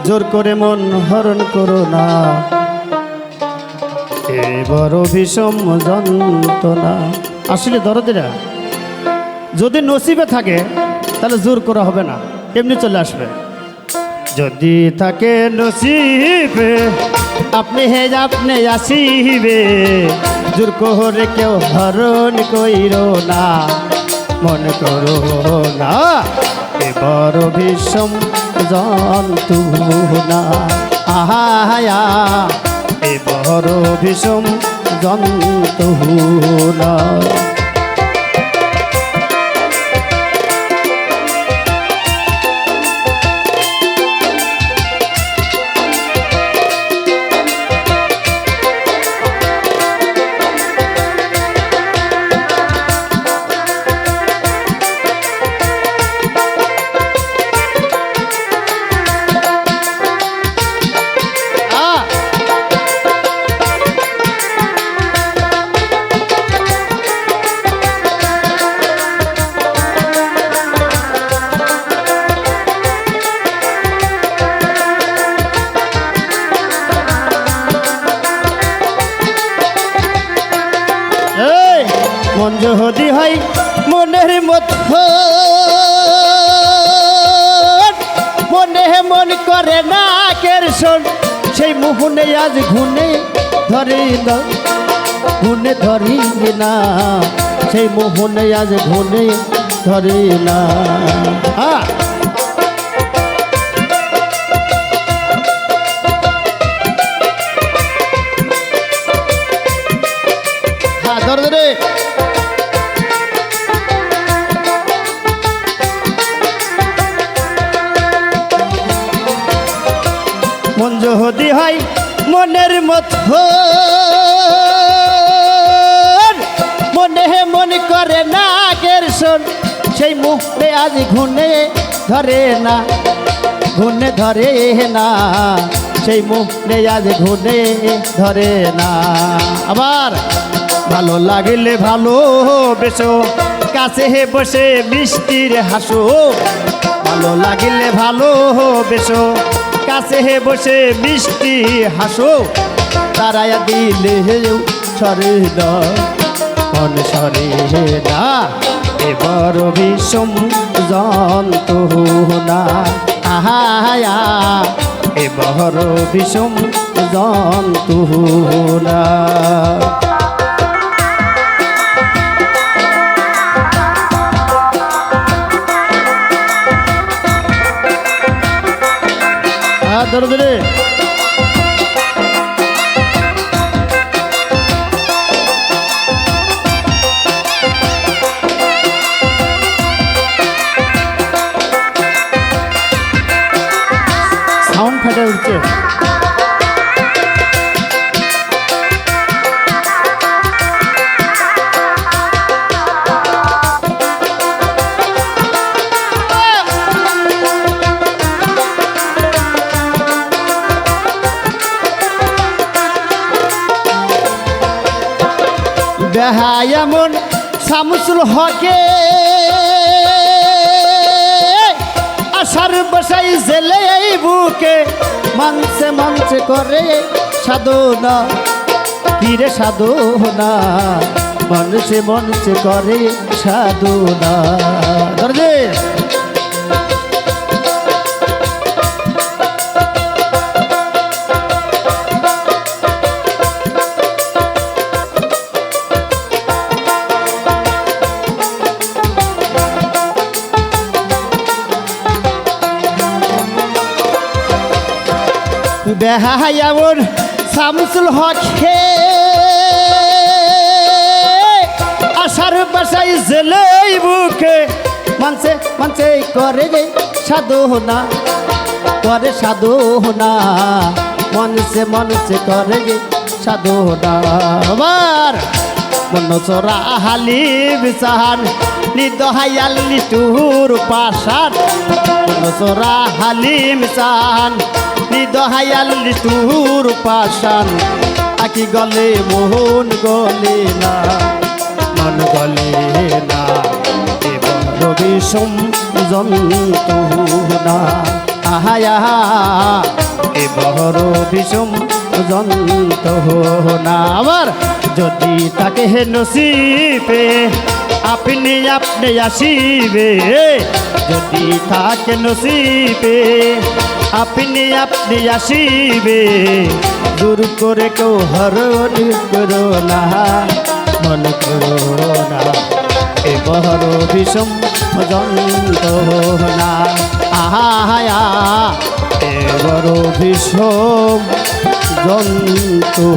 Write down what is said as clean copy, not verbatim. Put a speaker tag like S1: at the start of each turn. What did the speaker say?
S1: জোর করে মন হরণ করো না, এ বড় বিষম যন্ত্রণা। আসলে দরদেরা যদি নসিবে থাকে তাহলে জোর করা হবে না, এমনি চলে আসবে। যদি থাকে নসিবে আপনি আসিবে, জোর করে কেউ হরণ কইর না, মনে করো না এ বড় বিষম যন্ত্রণা। আহায়া এ বড় বিষম যন্ত্রণা। মন যদি হয় মনের মতো, মনে মন করে না কেরসন, সেই মোহনে আজ ঘুনে ধরে না, ঘুনে ধরি না, সেই মোহনে আজ ঘুনে ধরে না। হ্যাঁ ধরে ধরে মন যদি হয় মনের মতো, মনে মন করে না কেরসন, সেই মুখে আজ ঘুনে ধরে না, ঘুনে ধরে না, সেই মুখে আজ ঘুনে ধরে না। আবার ভালো লাগিলে ভালো বেশো, কাছে বসে মিষ্টির হাসো, ভালো লাগিলে ভালো বেশো, কাছে বসে মিষ্টি হাসো, তারায়া দিলে সরে না, মন সরে না এ বড় বিষম যন্ত্রণা। আহায়া এ বড় বিষম যন্ত্রণা। ধরে ধরে সাউন্ড ফেটে উঠছে। বেহায়ামন শামসুল হকে আশার বসাই জেলে এই বুকে, মানছে মানছে করে সাধনা, কিরে সাধনা, মনছে মনছে করে সাধনা। ধরে বেহায়ামন শামসুল হকে আশার বাসাই জেলে বুকে, মানছে মানছে করে সাধনা, করে সাধনা, মনছে মনছে করে সাধনা। আবার মন চোরা হালি বিছান, নিদহায়াল নিটুর পাশান, মন চোরা হালিম চান, নিদহায়াল নিটুর পাশান, আকি গলে মোহন গলে না, মন গলে না, এ বড় বিষম যন্ত্রণা আহায়া এ বড় বিষম যন্ত্রণা আবার যদি তাকে হে নসিবে আপনি আপনি আসিবে যদি থাকে নসিবে আপনি আপনি আসিবে দূর করে কেউ হরণ করো না মন করো না এ বড় বিষম যন্ত্রণা আহায়া এ বড় বিষম যন্ত্রণা